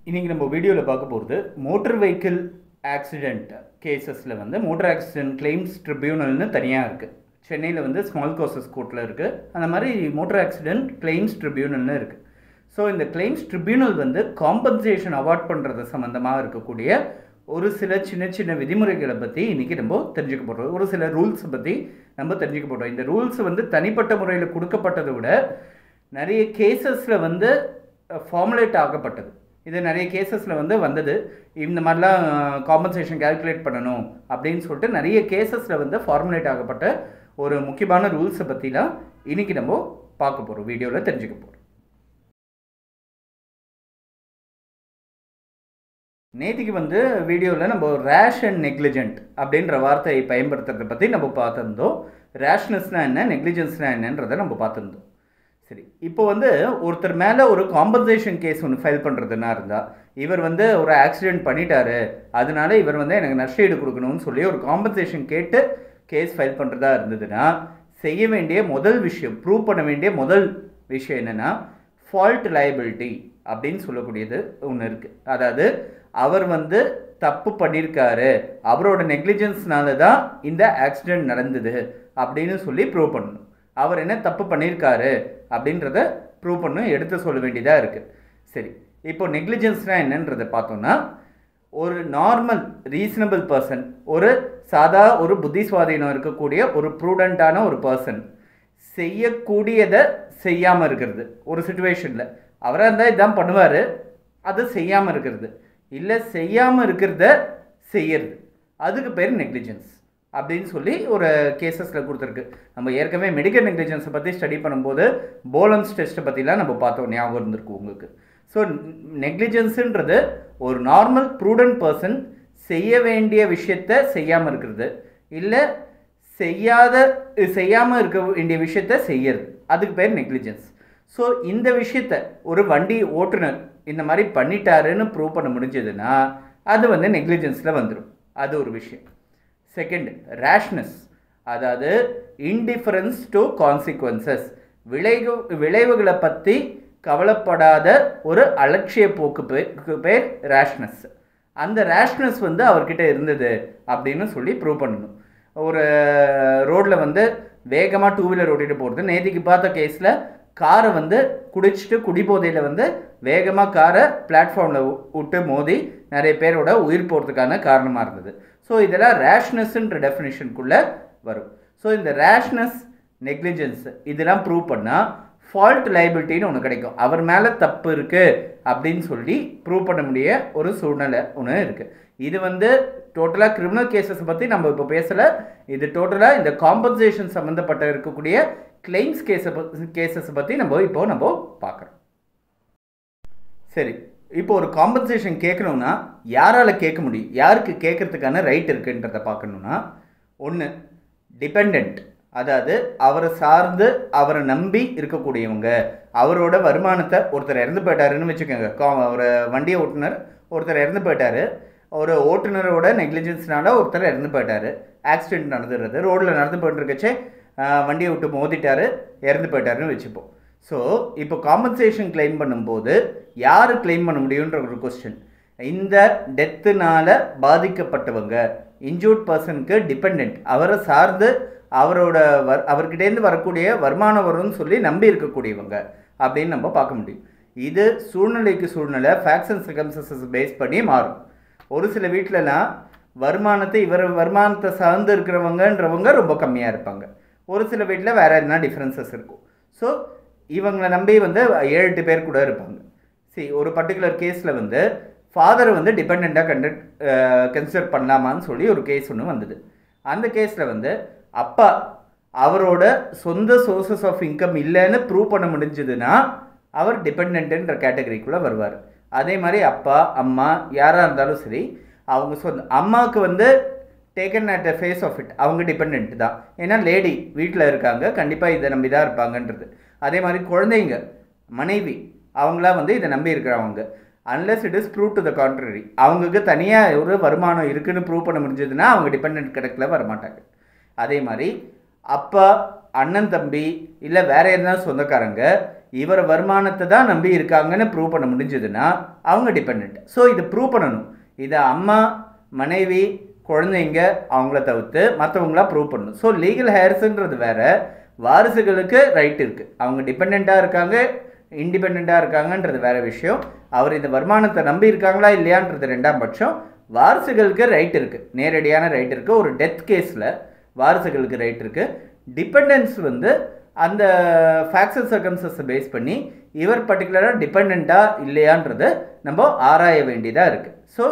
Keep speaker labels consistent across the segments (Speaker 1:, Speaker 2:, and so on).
Speaker 1: இன்றைக்கி நம்ம வீடியோவில் பார்க்க போகிறது மோட்டர் வெஹிக்கிள் ஆக்சிடெண்ட் கேசஸில் வந்து மோட்டர் ஆக்சிடென்ட் கிளைம்ஸ் ட்ரிபியூனல்னு தனியாக இருக்குது. சென்னையில் வந்து ஸ்மால் காசஸ் கோர்ட்டில் இருக்குது. அந்த மாதிரி மோட்டர் ஆக்சிடென்ட் கிளைம்ஸ் ட்ரிபியூனல்னு இருக்குது. ஸோ இந்த கிளைம்ஸ் ட்ரிபியூனல் வந்து காம்பன்சேஷன் அவார்ட் பண்ணுறது சம்மந்தமாக இருக்கக்கூடிய ஒரு சில சின்ன சின்ன விதிமுறைகளை பற்றி இன்றைக்கி நம்ம தெரிஞ்சுக்க போகிறோம். ஒரு சில ரூல்ஸை பற்றி நம்ம தெரிஞ்சுக்க போகிறோம். இந்த ரூல்ஸ் வந்து தனிப்பட்ட முறையில் கொடுக்கப்பட்டதை விட நிறைய கேசஸில் வந்து ஃபார்முலேட் ஆகப்பட்டது. இது நிறைய கேசஸில் வந்து வந்தது. இந்த மாதிரிலாம் காம்பன்சேஷன் கேல்குலேட் பண்ணணும் அப்படின்னு சொல்லிட்டு நிறைய கேசஸில் வந்து ஃபார்முலேட் ஆகப்பட்ட ஒரு முக்கியமான ரூல்ஸை பற்றிலாம் இன்றைக்கி நம்ம பார்க்க போகிறோம், வீடியோவில் தெரிஞ்சுக்க போகிறோம். நேற்றுக்கு வந்து வீடியோவில் நம்ம ரேஷ் அண்ட் நெக்லிஜென்ட் அப்படின்ற வார்த்தையை பயன்படுத்துறதை பற்றி நம்ம பார்த்துருந்தோம். ரேஷ்னஸ்னால் என்ன, நெக்லிஜென்ஸ்னால் என்னன்றதை நம்ம பார்த்துருந்தோம். சரி, இப்போ வந்து ஒருத்தர் மேலே ஒரு காம்பன்சேஷன் கேஸ் ஒன்று ஃபைல் பண்ணுறதுனா இருந்தால், இவர் வந்து ஒரு ஆக்சிடெண்ட் பண்ணிட்டாரு, அதனால இவர் வந்து எனக்கு நஷ்டஈடு கொடுக்கணும்னு சொல்லி ஒரு காம்பன்சேஷன் கேட்டு கேஸ் ஃபைல் பண்ணுறதா இருந்ததுன்னா, செய்ய வேண்டிய முதல் விஷயம், ப்ரூவ் பண்ண வேண்டிய முதல் விஷயம் என்னென்னா ஃபால்ட் லைபிலிட்டி அப்படின்னு சொல்லக்கூடியது ஒன்று இருக்குது. அதாவது அவர் வந்து தப்பு பண்ணியிருக்காரு, அவரோட நெக்லிஜென்ஸ்னால தான் இந்த ஆக்சிடெண்ட் நடந்தது அப்படின்னு சொல்லி ப்ரூவ் பண்ணணும். அவர் என்ன தப்பு பண்ணியிருக்காரு அப்படின்றத ப்ரூவ் பண்ணணும், எடுத்து சொல்ல வேண்டியதாக இருக்குது. சரி, இப்போ நெக்லிஜென்ஸ்னால் என்னன்றதை பார்த்தோன்னா, ஒரு நார்மல் ரீசனபிள் பர்சன், ஒரு புத்தி சுவாதீனம் இருக்கக்கூடிய ஒரு ப்ரூடண்ட்டான ஒரு பர்சன் செய்யக்கூடியதை செய்யாமல் இருக்கிறது. ஒரு சுச்சுவேஷனில் அவராக இருந்தால் இதுதான் பண்ணுவார், அது செய்யாமல் இருக்கிறது, இல்லை செய்யாமல் இருக்கிறத செய்யறது, அதுக்கு பேர் நெக்லிஜென்ஸ் அப்படின்னு சொல்லி ஒரு கேசஸில் கொடுத்துருக்கு. நம்ம ஏற்கனவே மெடிக்கல் நெக்லிஜென்ஸை பற்றி ஸ்டடி பண்ணும்போது போலன்ஸ் டெஸ்ட்டை பற்றிலாம் நம்ம பார்த்தோம், ஞாபகம் இருந்திருக்கு உங்களுக்கு. ஸோ நெக்லிஜென்ஸுன்றது ஒரு நார்மல் ப்ரூடன்ட் பர்சன் செய்ய வேண்டிய விஷயத்தை செய்யாமல் இருக்கிறது, இல்லை செய்யாமல் இருக்க வேண்டிய விஷயத்தை செய்யறது, அதுக்கு பேர் நெக்லிஜென்ஸ். ஸோ இந்த விஷயத்தை ஒரு வண்டி ஓட்டுநர் இந்த மாதிரி பண்ணிட்டாருன்னு ப்ரூவ் பண்ண முடிஞ்சதுன்னா அது வந்து நெக்லிஜென்ஸில் வந்துடும். அது ஒரு விஷயம். செகண்ட், ரேஷ்னஸ், அதாவது இன்டிஃபரன்ஸ் டு கான்சிக்வன்சஸ், விளைவுகளை பற்றி கவலைப்படாத ஒரு அலட்சிய போக்கு பேர் ரேஷ்னஸ். அந்த ரேஷ்னஸ் வந்து அவர்கிட்ட இருந்தது அப்படின்னு சொல்லி ப்ரூவ் பண்ணணும். ஒரு ரோட்டில் வந்து வேகமாக 2 வீலர் ஓட்டிகிட்டு போகிறது, நேற்றுக்கு பார்த்த கேஸில் காரை வந்து குடிச்சிட்டு குடிபோதையில் வந்து வேகமாக காரை பிளாட்ஃபார்மில் விட்டு மோதி நிறைய பேரோட உயிர் போகிறதுக்கான காரணமாக இருந்தது. ஸோ இதெல்லாம் ரேஷ்னஸ்ன்ற டெஃபினிஷனுக்குள்ளே வரும். ஸோ இந்த ரேஷ்னஸ், நெக்லிஜென்ஸ் இதெல்லாம் ப்ரூவ் பண்ணால் ஃபால்ட் லைபிலிட்டின்னு ஒன்று கிடைக்கும். அவர் மேலே தப்பு இருக்குது அப்படின்னு சொல்லி ப்ரூவ் பண்ண முடிய ஒரு சூழ்நிலை ஒன்று இருக்குது. இது வந்து டோட்டலாக கிரிமினல் கேசஸை பற்றி நம்ம இப்போ பேசலை. இது டோட்டலாக இந்த காம்பன்சேஷன் சம்மந்தப்பட்ட இருக்கக்கூடிய கிளைம்ஸ் கேசஸை பற்றி நம்ம பார்க்குறோம். சரி, இப்போ ஒரு காம்பன்சேஷன் கேட்கணுன்னா யாரால் கேட்க முடியும், யாருக்கு கேட்குறதுக்கான ரைட் இருக்குன்றதை பார்க்கணுன்னா, ஒன்று டிபெண்ட், அதாவது அவரை சார்ந்து அவரை நம்பி இருக்கக்கூடியவங்க, அவரோட வருமானத்தை, ஒருத்தர் இறந்து போயிட்டாருன்னு வச்சுக்கோங்க, ஒரு வண்டியை ஓட்டுநர் ஒருத்தர் இறந்து போயிட்டார், ஒரு ஓட்டுநரோட நெக்லிஜென்ஸ்னால ஒருத்தர் இறந்து போயிட்டார், ஆக்சிடென்ட் நடந்துடுறது, ரோட்டில் நடந்து போயிட்டுருக்கச்சே வண்டியை விட்டு மோதிட்டார், இறந்து போயிட்டாருன்னு வச்சுப்போம். ஸோ இப்போ காம்பன்சேஷன் கிளைம் பண்ணும்போது யார் கிளைம் பண்ண முடியுன்ற ஒரு கொஸ்டின். இந்த டெத்துனால் பாதிக்கப்பட்டவங்க, இன்ஜூர்ட் பர்சனுக்கு டிபெண்ட், அவரை சார்ந்து அவர்கிட்டேருந்து வரக்கூடிய வருமானம் வரும்னு சொல்லி நம்பி இருக்கக்கூடியவங்க அப்படின்னு நம்ம பார்க்க முடியும். இது சூழ்நிலைக்கு சூழ்நிலை, ஃபேக்ட்ஸ் அண்ட் சர்கம்ஸ்டன்சஸ் பேஸ் பண்ணி மாறும். ஒரு சில வீட்டிலலாம் வருமானத்தை சார்ந்து இருக்கிறவங்கன்றவங்க ரொம்ப கம்மியாக இருப்பாங்க. ஒரு சில வீட்டில் வேறு எதுனா டிஃப்ரென்சஸ் இருக்கும். ஸோ இவங்களை நம்பி வந்து 7-8 பேர் கூட இருப்பாங்க. சரி, ஒரு பர்டிகுலர் கேஸில் வந்து ஃபாதரை வந்து டிபெண்ட்டாக கன்சிடர் பண்ணலாமான்னு சொல்லி ஒரு கேஸ் ஒன்று வந்தது. அந்த கேஸில் வந்து அப்பா அவரோட சொந்த சோர்சஸ் ஆஃப் இன்கம் இல்லைன்னு ப்ரூவ் பண்ண முடிஞ்சதுன்னா அவர் டிபெண்ட்டுன்ற கேட்டகரிக்குள்ளே வருவார். அதே மாதிரி அப்பா அம்மா யாராக இருந்தாலும் சரி, அவங்க அம்மாவுக்கு வந்து taken at the face of it, அவங்க டிபெண்ட் தான், ஏன்னா லேடி வீட்டில் இருக்காங்க, கண்டிப்பாக இதை நம்பி தான் இருப்பாங்கன்றது. அதே மாதிரி குழந்தைங்க, மனைவி, அவங்களாம் வந்து இதை நம்பி இருக்கிறவங்க, unless it is prove to the contrary, அவங்களுக்கு தனியாக ஒரு வருமானம் இருக்குதுன்னு ப்ரூவ் பண்ண முடிஞ்சதுன்னா அவங்க டிபெண்ட் கணக்கில் வரமாட்டாங்க. அதே மாதிரி அப்பா, அண்ணன், தம்பி, இல்லை வேறு எதுனா சொந்தக்காரங்க, இவர் வருமானத்தை தான் நம்பி இருக்காங்கன்னு ப்ரூவ் பண்ண முடிஞ்சதுன்னா அவங்க டிபெண்ட். ஸோ இது ப்ரூவ் பண்ணணும். இதை அம்மா, மனைவி, குழந்தைங்க அவங்கள தவிர்த்து மற்றவங்களா ப்ரூவ் பண்ணணும். ஸோ லீகல் ஹேர்ஸுன்றது வேற, வாரிசுகளுக்கு ரைட் இருக்குது. அவங்க டிபெண்ட்டாக இருக்காங்க, இண்டிபெண்ட்டாக இருக்காங்கன்றது வேற விஷயம். அவர் இந்த வருமானத்தை நம்பி இருக்காங்களா இல்லையான்றது ரெண்டாம் பட்சம். வாரிசுகளுக்கு ரைட் இருக்குது, நேரடியான ரைட் இருக்குது. ஒரு டெத் கேஸில் வாரிசுகளுக்கு ரைட் இருக்குது. டிபெண்டன்ஸ் வந்து அந்த ஃபேக்ட்ஸ் அண்ட் சர்க்கம்ஸ்டன்ஸை பேஸ் பண்ணி இவர் பர்டிகுலராக டிபெண்ட்டாக இல்லையான்றது நம்ம ஆராய வேண்டியதாக இருக்குது. ஸோ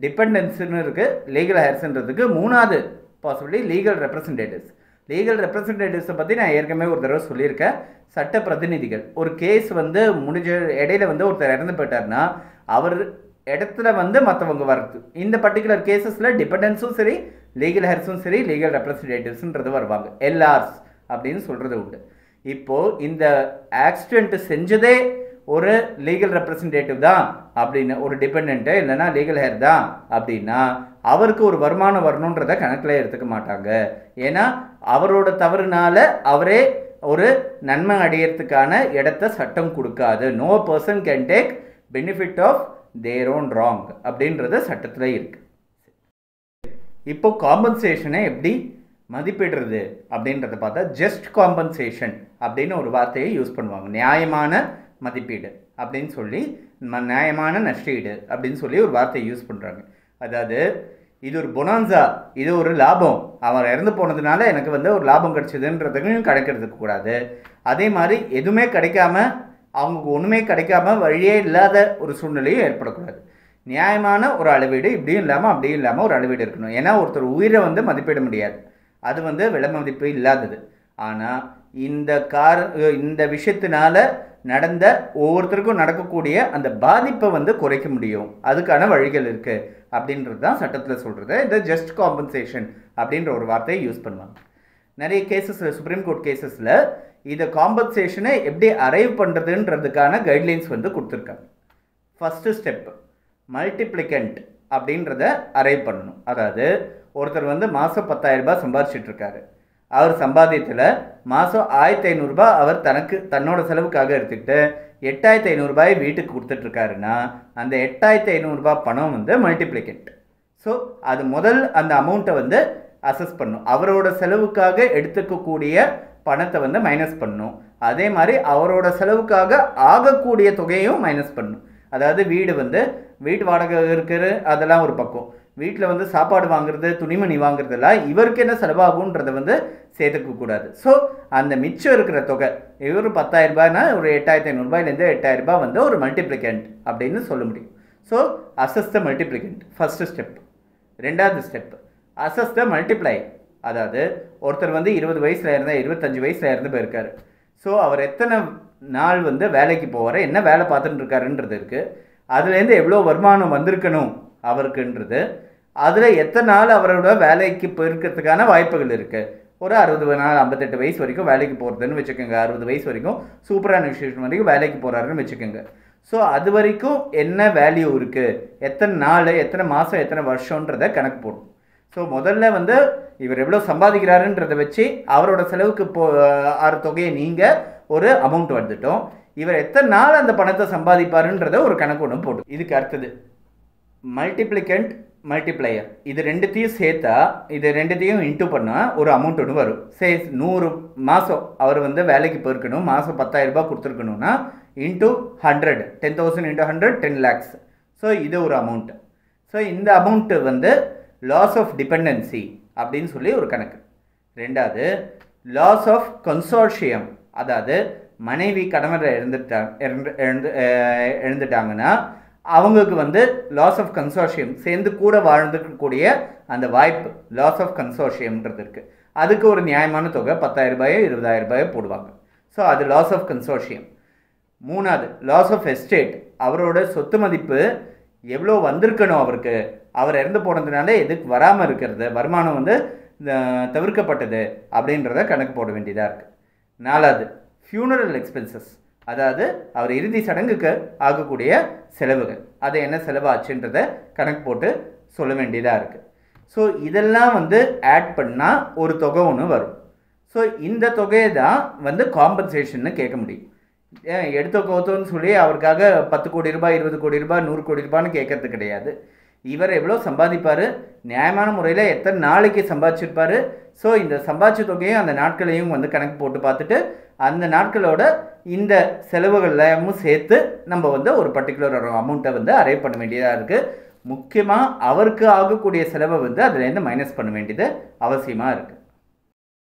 Speaker 1: டிபெண்டன்ஸ்னு இருக்குது. லீகல் ஹேர்ஸ்ன்றதுக்கு மூணாவது பாசிபிலிட்டி லீகல் ரெப்ரசன்டேட்டிவ்ஸ். லீகல் ரெப்ரசன்டேட்டிவ்ஸை பற்றி நான் ஏற்கனவே ஒரு தடவை சொல்லியிருக்கேன். சட்ட பிரதிநிதிகள். ஒரு கேஸ் வந்து முடிஞ்ச இடையில வந்து ஒருத்தர் இறந்து போயிட்டார்னா அவர் இடத்துல வந்து மற்றவங்க வர்றது. இந்த பர்டிகுலர் கேசஸில் டிபெண்டன்ஸும் சரி, லீகல் ஹேர்ஸும் சரி, லீகல் ரெப்ரசன்டேட்டிவ்ஸ்ன்றது வருவாங்க. எல்ஆர்ஸ் அப்படின்னு சொல்கிறது உண்டு. இப்போது இந்த ஆக்சிடெண்ட் செஞ்சதே ஒரு லீகல் ரெப்ரசன்டேட்டிவ் தான் அப்படின்னு, ஒரு டிபெண்ட்டு இல்லைன்னா லீகல் ஹேர் தான் அப்படின்னா அவருக்கு ஒரு வருமானம் வரணுன்றத கணக்கில் எடுத்துக்க மாட்டாங்க. ஏன்னா அவரோட தவறுனால அவரே ஒரு நன்மை அடையிறதுக்கான இடத்த சட்டம் கொடுக்காது. No person can take benefit of their own wrong அப்படின்றது சட்டத்தில் இருக்குது. இப்போ காம்பன்சேஷனை எப்படி மதிப்பிடுறது அப்படின்றத பார்த்தா ஜஸ்ட் காம்பன்சேஷன் அப்படின்னு ஒரு வார்த்தையை யூஸ் பண்ணுவாங்க. நியாயமான மதிப்பீடு அப்படின்னு சொல்லி, நியாயமான நஷ்டீடு அப்படின்னு சொல்லி ஒரு வார்த்தையை யூஸ் பண்ணுறாங்க. அதாவது இது ஒரு பொனான்சா, இது ஒரு லாபம், அவர் இறந்து போனதுனால எனக்கு வந்து ஒரு லாபம் கிடைச்சதுன்றதையும் கணக்கெடுத்துக்க கூடாது. அதே மாதிரி எதுவுமே கிடைக்காம அவங்களுக்கு ஒன்றுமே கிடைக்காம வழியே இல்லாத ஒரு சூழ்நிலையும் ஏற்படக்கூடாது. நியாயமான ஒரு அளவீடு, இப்படியும் இல்லாமல் அப்படியும் இல்லாமல் ஒரு அளவீடு இருக்கணும். ஏன்னா ஒருத்தர் உயிரை வந்து மதிப்பிட முடியாது, அது வந்து விலை மதிப்பு இல்லாதது. ஆனால் இந்த விஷயத்தினால நடந்த ஒவ்வொருத்தருக்கும் நடக்கக்கூடிய அந்த பாதிப்பை வந்து குறைக்க முடியும், அதுக்கான வழிகள் இருக்குது அப்படின்றது தான் சட்டத்தில் சொல்கிறது. இந்த ஜஸ்ட் காம்பன்சேஷன் அப்படின்ற ஒரு வார்த்தையை யூஸ் பண்ணுவாங்க. நிறைய கேசஸில், சுப்ரீம் கோர்ட் கேசஸில் இதை காம்பன்சேஷனை எப்படி அரைவ் பண்ணுறதுன்றதுக்கான கைட்லைன்ஸ் வந்து கொடுத்துருக்காங்க. ஃபஸ்ட்டு ஸ்டெப்பு மல்டிப்ளிகண்ட் அப்படின்றத அரைவ் பண்ணணும். அதாவது ஒருத்தர் வந்து மாதம் 10,000 ரூபாய் சம்பாதிச்சிட்ருக்காரு. அவர் சம்பாத்தியத்தில் மாதம் 1,500 ரூபாய் அவர் தன்னோட செலவுக்காக எடுத்துக்கிட்டு 8,500 ரூபாய் வீட்டுக்கு கொடுத்துட்ருக்காருன்னா அந்த 8,500 ரூபாய் பணம் வந்து மல்டிப்ளிகண்ட். ஸோ அது முதல் அந்த அமௌண்ட்டை வந்து அசஸ் பண்ணும். அவரோட செலவுக்காக எடுத்துக்கக்கூடிய பணத்தை வந்து மைனஸ் பண்ணணும். அதே மாதிரி அவரோட செலவுக்காக ஆகக்கூடிய தொகையும் மைனஸ் பண்ணணும். அதாவது வீட்டு வாடகை இருக்கிற அதெல்லாம் ஒரு பக்கம், வீட்டில் வந்து சாப்பாடு வாங்குறது, துணிமணி வாங்குறதெல்லாம் இவருக்கு என்ன செலவாகுன்றதை வந்து சேர்த்துக்கக்கூடாது. ஸோ அந்த மிச்சம் இருக்கிற தொகை, இவர் 10,000 ரூபாய்னா ஒரு 8,500 ரூபாயிலேருந்து 8,000 ரூபாய் வந்து ஒரு மல்டிப்ளிகண்ட் அப்படின்னு சொல்ல முடியும். ஸோ அசஸ் த மல்டிப்ளிகண்ட் ஃபஸ்ட்டு ஸ்டெப். ரெண்டாவது ஸ்டெப் அசஸ் த மல்டிப்ளை. அதாவது ஒருத்தர் வந்து 20 வயசில் இருந்தால் 25 வயசில் இருந்து போயிருக்காரு. ஸோ அவர் எத்தனை நாள் வந்து வேலைக்கு போவார், என்ன வேலை பார்த்துட்டு இருக்காருன்றது இருக்குது. அதுலேருந்து எவ்வளோ வருமானம் வந்திருக்கணும் அவருக்குன்றது, அதில் எத்தனை நாள் அவரோட வேலைக்கு போயிருக்கிறதுக்கான வாய்ப்புகள் இருக்குது. ஒரு 60 நாள், 58 வயசு வரைக்கும் வேலைக்கு போகிறதுன்னு வச்சுக்கோங்க. 60 வயசு வரைக்கும் சூப்பரான விஷயம் வரைக்கும் வேலைக்கு போகிறாருன்னு வச்சுக்கோங்க. ஸோ அது வரைக்கும் என்ன வேல்யூ இருக்குது, எத்தனை நாள், எத்தனை மாதம், எத்தனை வருஷன்றதை கணக்கு போடும். ஸோ முதல்ல வந்து இவர் எவ்வளோ சம்பாதிக்கிறாருன்றதை வச்சு அவரோட செலவுக்கு ஆறு தொகையை நீங்கள் ஒரு அமௌண்ட் வந்துட்டோம். இவர் எத்தனை நாள் அந்த பணத்தை சம்பாதிப்பாருன்றதை ஒரு கணக்கு ஒன்று போடும். இதுக்கு அடுத்தது மல்டிப்ளிகண்ட், மல்டிப்ளையர். இது ரெண்டுத்தையும் சேர்த்தா, இது ரெண்டுத்தையும் இன்ட்டு பண்ணால் ஒரு அமௌண்ட் ஒன்று வரும். 100 மாதம் அவர் வந்து வேலைக்கு போயிருக்கணும், மாதம் 10,000 ரூபாய் கொடுத்துருக்கணும்னா இன்ட்டு 100, 10,000 × 100 10 lakhs. ஸோ இது ஒரு அமௌண்ட்டு. ஸோ இந்த அமௌண்ட்டு வந்து லாஸ் ஆஃப் டிபெண்டன்சி அப்படின்னு சொல்லி ஒரு கணக்கு. ரெண்டாவது லாஸ் ஆஃப் கன்சோர்ஷியம். அதாவது மனைவி கணவர் இழந்துட்டாங்கன்னா அவங்களுக்கு வந்து லாஸ் ஆஃப் கன்சோர்ஷியம், சேர்ந்து கூட வாழ்ந்துக்கக்கூடிய அந்த வாய்ப்பு, லாஸ் ஆஃப் கன்சோர்ஷியம்ன்றது இருக்குது. அதுக்கு ஒரு நியாயமான தொகை 10,000 ரூபாயோ 20,000 ரூபாயோ போடுவாங்க. ஸோ அது லாஸ் ஆஃப் கன்சோர்ஷியம். மூணாவது லாஸ் ஆஃப் எஸ்டேட். அவரோட சொத்து மதிப்பு எவ்வளோ வந்திருக்கணும் அவருக்கு, அவர் இறந்து போனதுனால எதுக்கு வராமல் இருக்கிறது, வருமானம் வந்து தவிர்க்கப்பட்டது அப்படின்றத கணக்கு போட வேண்டியதாக இருக்குது. நாலாவது ஃபியூனரல் எக்ஸ்பென்சஸ். அதாவது அவர் இறுதி சடங்குக்கு ஆகக்கூடிய செலவுகள், அதை என்ன செலவாச்சுன்றதை கணக்கு போட்டு சொல்ல வேண்டியதாக இருக்குது. ஸோ இதெல்லாம் வந்து ஆட் பண்ணால் ஒரு தொகை ஒன்று வரும். ஸோ இந்த தொகையை தான் வந்து காம்பன்சேஷன்னு கேட்க முடியும். எடுத்த கௌத்தம்னு சொல்லி அவருக்காக 10 கோடி ரூபாய் 20 கோடி ரூபாய் 100 கோடி ரூபான்னு கேட்கறது கிடையாது. இவர் எவ்வளோ சம்பாதிப்பார், நியாயமான முறையில் எத்தனை நாளைக்கு சம்பாதிச்சிருப்பார், ஸோ இந்த சம்பாதிச்ச தொகையும் அந்த நாட்களையும் வந்து கணக்கு போட்டு பார்த்துட்டு அந்த நாட்களோட இந்த செலவுகள்லையும் சேர்த்து நம்ம வந்து ஒரு பர்டிகுலர் ஒரு அமௌண்ட்டை வந்து அரைவ் பண்ண வேண்டியதாக இருக்குது. முக்கியமாக அவருக்கு ஆகக்கூடிய செலவை வந்து அதுலேருந்து மைனஸ் பண்ண வேண்டியது அவசியமாக இருக்குது.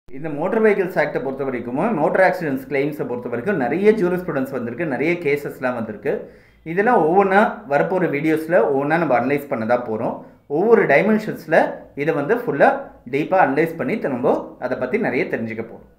Speaker 1: இந்த மோட்டார் வெஹிக்கிள்ஸ் ஆக்டை பொறுத்த வரைக்கும் மோட்டார் ஆக்சிடென்ட்ஸ் கிளைம்ஸை பொறுத்த வரைக்கும் நிறைய ஜூரிஸ்ப்ருடன்ஸ் வந்திருக்கு, நிறைய கேசஸ்லாம் வந்திருக்கு. இதெல்லாம் ஒவ்வொன்றா வரப்போகிற வீடியோஸில் ஒவ்வொன்றா நம்ம அனலைஸ் பண்ண தான் போகிறோம். ஒவ்வொரு டைமென்ஷன்ஸில் இதை வந்து ஃபுல்லாக டீப்பாக அனலைஸ் பண்ணி நம்ம அதை பற்றி நிறைய தெரிஞ்சுக்க போகிறோம்.